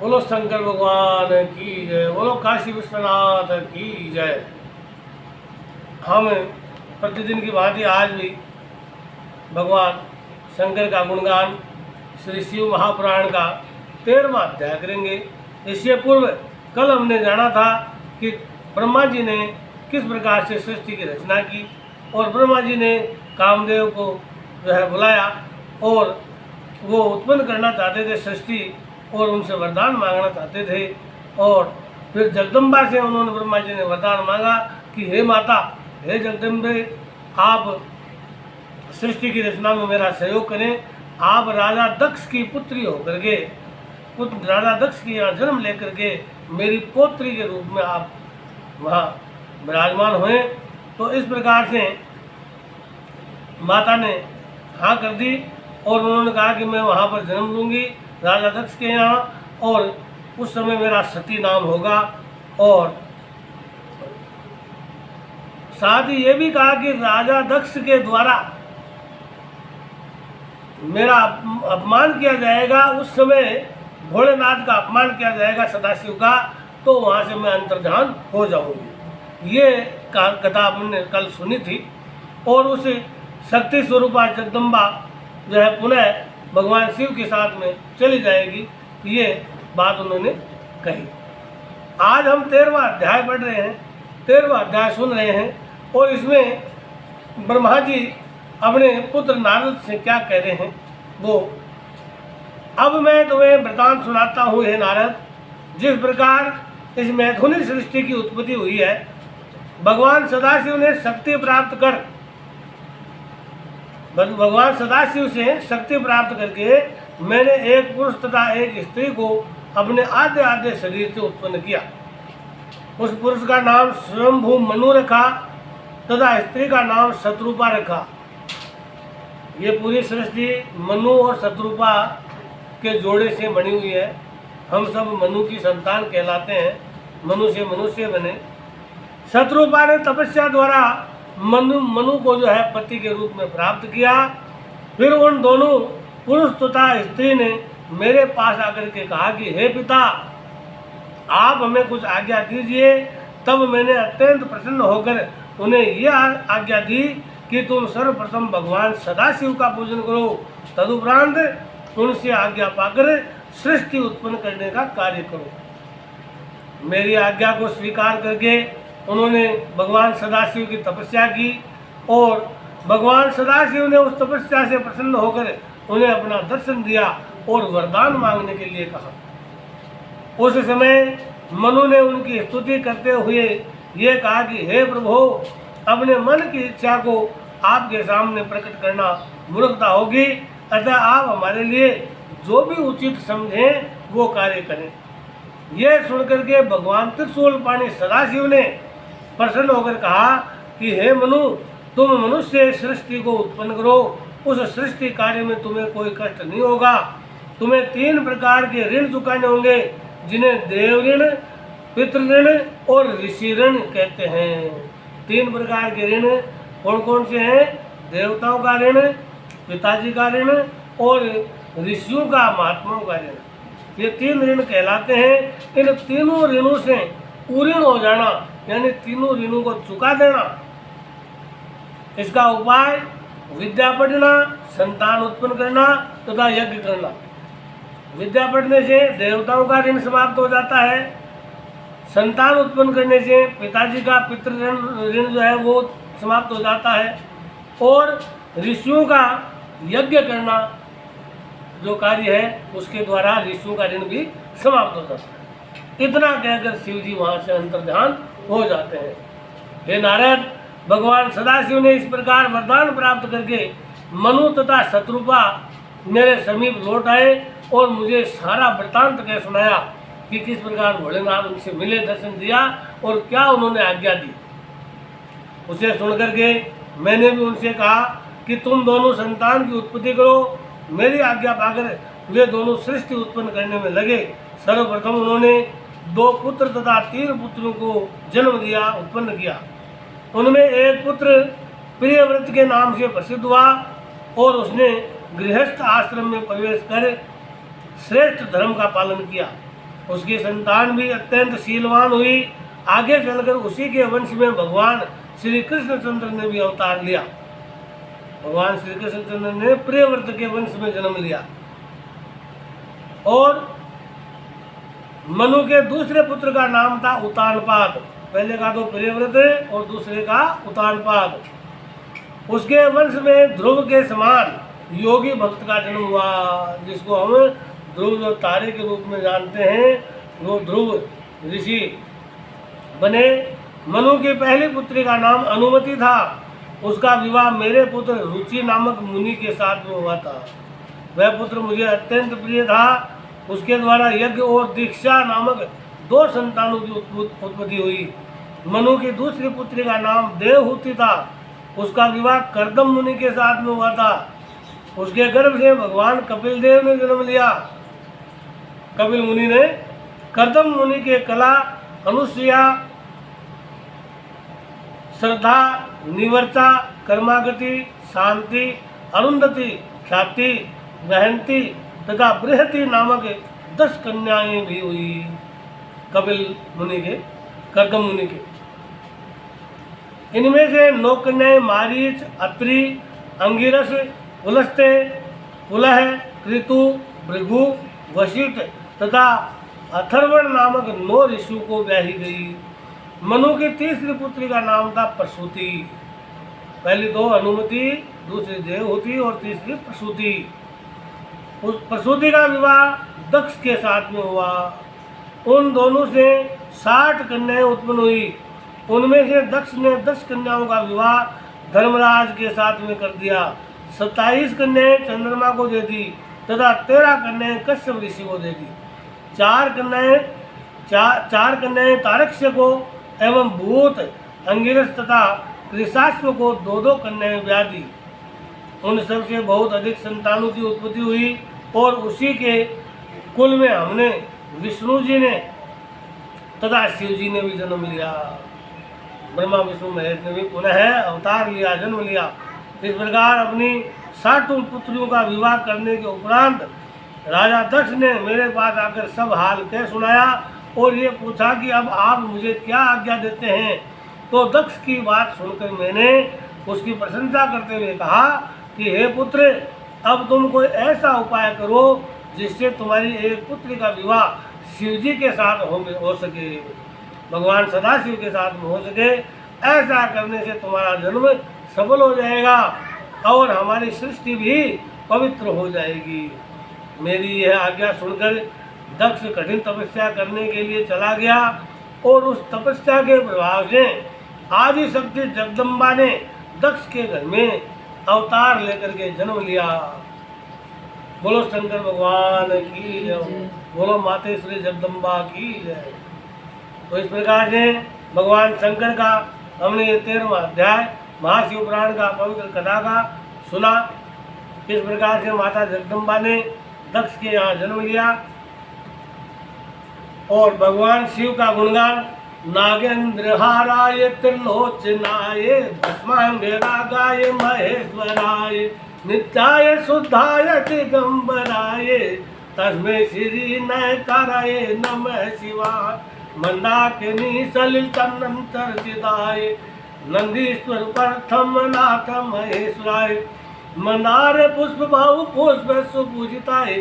बोलो शंकर भगवान की जय, बोलो काशी विश्वनाथ की जय। हम प्रतिदिन की भांति आज भी भगवान शंकर का गुणगान श्री शिव महापुराण का 13वां अध्याय करेंगे। इससे पूर्व कल हमने जाना था कि ब्रह्मा जी ने किस प्रकार से सृष्टि की रचना की और ब्रह्मा जी ने कामदेव को जो है बुलाया और वो उत्पन्न करना चाहते थे सृष्टि और उनसे वरदान मांगना चाहते थे। और फिर जगदम्बा से उन्होंने ब्रह्मा जी ने वरदान मांगा कि हे माता, हे जगदम्बे, आप सृष्टि की रचना में मेरा सहयोग करें। आप राजा दक्ष की पुत्री होकर के राजा दक्ष की यहाँ जन्म लेकर के मेरी पोत्री के रूप में आप वहाँ विराजमान हुए। तो इस प्रकार से माता ने हाँ कर दी और उन्होंने कहा कि मैं वहाँ पर जन्म लूँगी राजा दक्ष के यहाँ, और उस समय मेरा सती नाम होगा। और साथ ही ये भी कहा कि राजा दक्ष के द्वारा मेरा अपमान किया जाएगा, उस समय भोलेनाथ का अपमान किया जाएगा सदाशिव का, तो वहाँ से मैं अंतर्ध्यान हो जाऊंगी। ये कथा हमने कल सुनी थी। और उस शक्ति स्वरूपा जगदम्बा जो है पुनः भगवान शिव के साथ में चली जाएगी, ये बात उन्होंने कही। आज हम 13वां अध्याय पढ़ रहे हैं, 13वां अध्याय सुन रहे हैं और इसमें ब्रह्मा जी अपने पुत्र नारद से क्या कह रहे हैं वो अब मैं तुम्हें वृतांत सुनाता हूँ। हे नारद, जिस प्रकार इस मैथुनी सृष्टि की उत्पत्ति हुई है, भगवान सदाशिव ने शक्ति प्राप्त कर भगवान सदाशिव से शक्ति प्राप्त करके मैंने एक पुरुष तथा एक स्त्री को अपने आधे आधे शरीर से उत्पन्न किया। उस पुरुष का नाम स्वयंभू मनु रखा तथा स्त्री का नाम शत्रुपा रखा। ये पूरी सृष्टि मनु और शत्रुपा के जोड़े से बनी हुई है। हम सब मनु की संतान कहलाते हैं, मनु से मनुष्य बने। शत्रुपा ने तपस्या द्वारा मनु को जो है पति के रूप में प्राप्त किया। फिर उन दोनों पुरुष तथा स्त्री ने मेरे पास आकर के कहा कि हे पिता, आप हमें कुछ आज्ञा दीजिए। तब मैंने अत्यंत प्रसन्न होकर उन्हें यह आज्ञा दी कि तुम सर्वप्रथम भगवान सदाशिव का पूजन करो, तदुपरांत उनसे आज्ञा पाकर सृष्टि उत्पन्न करने का कार्य करो। मेरी आज्ञा को स्वीकार करके उन्होंने भगवान सदाशिव की तपस्या की और भगवान सदाशिव ने उस तपस्या से प्रसन्न होकर उन्हें अपना दर्शन दिया और वरदान मांगने के लिए कहा। उस समय मनु ने उनकी स्तुति करते हुए ये कहा कि हे प्रभु, अपने मन की इच्छा को आपके सामने प्रकट करना मूर्खता होगी, अतः आप हमारे लिए जो भी उचित समझें वो कार्य करें। यह सुनकर के भगवान त्रिशूल पाणी सदाशिव ने प्रसन्न होकर कहा कि हे मनु, तुम मनुष्य सृष्टि को उत्पन्न करो। उस सृष्टि कार्य में तुम्हें कोई कष्ट नहीं होगा। तुम्हें 3 प्रकार के ऋण चुकाने होंगे, जिन्हें देव ऋण, पितृ ऋण और ऋषि ऋण कहते हैं। 3 प्रकार के ऋण कौन कौन से हैं? देवताओं का ऋण, पिताजी का ऋण और ऋषियों का, महात्माओं का ऋण। ये 3 ऋण कहलाते हैं। इन तीनों ऋणों से पूर्ण हो जाना, यानी तीनों ऋणों को चुका देना, इसका उपाय विद्या पढ़ना, संतान उत्पन्न करना तथा यज्ञ करना। विद्या पढ़ने से देवताओं का ऋण समाप्त हो जाता है। संतान उत्पन्न करने से पिताजी का पितृ ऋण जो है वो समाप्त हो जाता है। और ऋषियों का यज्ञ करना जो कार्य है, उसके द्वारा ऋषियों का ऋण भी समाप्त हो जाता है। इतना कहकर शिव जी वहाँ से अंतर्ध्यान हो जाते हैं। हे नारद, भगवान सदाशिव ने इस प्रकार वरदान प्राप्त करके मनु तथा शत्रुपा मेरे समीप लौट आए और मुझे सारा वृतांत कह सुनाया कि किस प्रकार भोलेनाथ उनसे मिले, दर्शन दिया और क्या उन्होंने आज्ञा दी। उसे सुनकर के मैंने भी उनसे कहा कि तुम दोनों संतान की उत्पत्ति करो। मेरी आज्ञा पाकर वे दोनों सृष्टि उत्पन्न करने में लगे। सर्वप्रथम उन्होंने 2 पुत्र तथा 3 पुत्रों को जन्म दिया, उत्पन्न किया। उनमें एक पुत्र प्रियव्रत के नाम से प्रसिद्ध हुआ और उसने गृहस्थ आश्रम में प्रवेश कर श्रेष्ठ धर्म का पालन किया। उसकी संतान भी अत्यंत शीलवान हुई। आगे चलकर उसी के वंश में भगवान श्री कृष्णचंद्र ने भी अवतार लिया। भगवान श्री कृष्णचंद्र ने प्रियव्रत के वंश में जन्म लिया। और मनु के दूसरे पुत्र का नाम था उतानपाद। पहले का तो प्रियव्रत और दूसरे का उतानपाद। उसके वंश में ध्रुव के समान योगी भक्त का जन्म हुआ, जिसको हम ध्रुव जो तारे के रूप में जानते हैं, वो ध्रुव ऋषि बने। मनु की पहली पुत्री का नाम अनुमति था। उसका विवाह मेरे पुत्र रुचि नामक मुनि के साथ में हुआ था। वह पुत्र मुझे अत्यंत प्रिय था। उसके द्वारा यज्ञ और दीक्षा नामक 2 संतानों की उत्पत्ति हुई। मनु की दूसरी पुत्री का नाम देवहूति था। उसका विवाह कर्दम मुनि के साथ में हुआ था। उसके गर्भ से भगवान कपिल देव ने जन्म लिया। कपिल मुनि ने कर्दम मुनि के कला, अनुसुया, श्रद्धा, निवर्ता, कर्मागति, शांति, अरुंधति, ख्याति, वहंती तथा बृहति नामक 10 कन्याएं भी हुई। कपिल मुनि के, कर्दम मुनि के। इनमें से 9 कन्याएं मारीच, अत्रि, अंगिरस, पुलस्त्य, पुलह, कृतु, भृगु, वशिष्ठ तथा अथर्वण नामक 9 ऋषियों को ब्याही गई। मनु की तीसरी पुत्री का नाम था प्रसूति। पहली 2 अनुमति, दूसरी देवहूति और तीसरी प्रसूति। उस प्रसूति का विवाह दक्ष के साथ में हुआ। उन दोनों से 60 कन्याएं उत्पन्न हुई। उनमें से दक्ष ने 10 कन्याओं का विवाह धर्मराज के साथ में कर दिया। 27 कन्याएं चंद्रमा को दे दी तथा 13 कन्याएं कश्यप ऋषि को दे दी। 4 कन्याएं तारक्ष्य को एवं भूत, अंगिरस तथा कृशाश्व को 2-2 कन्याएं ब्याह दी। उन सबसे बहुत अधिक संतानों की उत्पत्ति हुई और उसी के कुल में हमने विष्णु जी ने तथा शिव जी ने भी जन्म लिया। ब्रह्मा विष्णु महेश ने भी पुनः अवतार लिया, जन्म लिया। इस प्रकार अपनी 60 पुत्रियों का विवाह करने के उपरांत राजा दक्ष ने मेरे पास आकर सब हाल कह सुनाया और ये पूछा कि अब आप मुझे क्या आज्ञा देते हैं। तो दक्ष की बात सुनकर मैंने उसकी प्रशंसा करते हुए कहा कि हे पुत्र, अब तुम कोई ऐसा उपाय करो जिससे तुम्हारी एक पुत्री का विवाह शिव जी के साथ हो सके, भगवान सदाशिव के साथ में हो सके। ऐसा करने से तुम्हारा जन्म सफल हो जाएगा और हमारी सृष्टि भी पवित्र हो जाएगी। मेरी यह आज्ञा सुनकर दक्ष कठिन तपस्या करने के लिए चला गया और उस तपस्या के प्रभाव से आदि शक्ति जगदम्बा ने दक्ष के घर में अवतार लेकर के जन्म लिया। बोलो शंकर भगवान की जय, बोलो मातेश्वरी जगदम्बा की जय। तो इस प्रकार से भगवान शंकर का हमने ये 13वां अध्याय महाशिव पुराण का पवित्र कथा का सुना। इस प्रकार से माता जगदम्बा ने दक्ष के यहाँ जन्म लिया और भगवान शिव का गुणगान नागेंद्र हाराय त्रिलोचनाय भस्मांगरागाय महेश्वराय नित्याय शुद्धाय दिगंबराय तस्मै श्री नयकाराय नमः शिवाय मंदाकिनी सलिल चंदन चर्चिताय नंदीश्वर प्रथम नाथ महेश्वराय मंदार पुष्प भाव पुष्प सुपूजिताय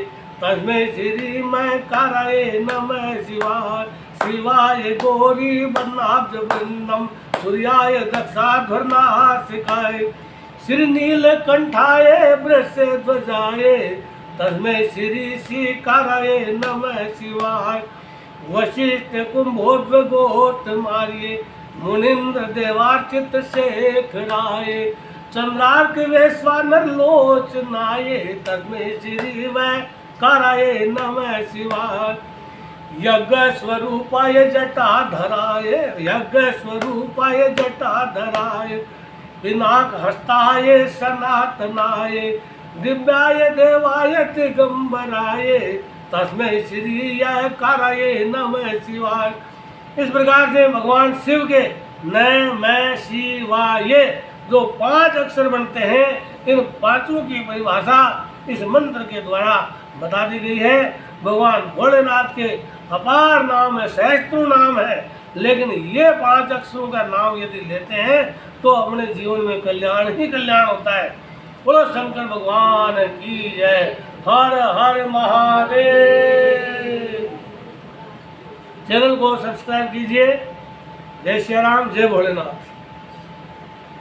तस्मै श्री मयकाराय नमः शिवाय शिवाय गौरी वर्णाब्ज वृंदम सूर्याय दक्षाध्वर्नासिकाय श्री नीलकंठाय वृष ध्वजाय तस्मै श्री शिकाराय नमः शिवाय वशिष्ठ कुंभोद्भगोत्तमार्य मुनीन्द्र देवार्चित शेखराय चंद्रार्क वैश्वानर लोचनाय तस्मै श्री वैकाराय नमः शिवाय यज्ञ स्वरूपाय जटाधराय यज्ञ स्वरूपाय जटाधराय पिनाक हस्ताय सनातनाय दिव्याय देवाय दिगंबराय तस्मै श्री यकाराय नमः शिवाय। इस प्रकार से भगवान शिव के न मैं शिवाय जो 5 अक्षर बनते हैं, इन 5 की परिभाषा इस मंत्र के द्वारा बता दी गई है। भगवान भोलेनाथ के अपार नाम है, सहस्त्रों नाम है, लेकिन ये 5 अक्षरों का नाम यदि लेते हैं तो अपने जीवन में कल्याण ही कल्याण होता है। बोलो शंकर भगवान की जय। हर हर महादेव। चैनल को सब्सक्राइब कीजिए। जय श्री राम, जय भोलेनाथ।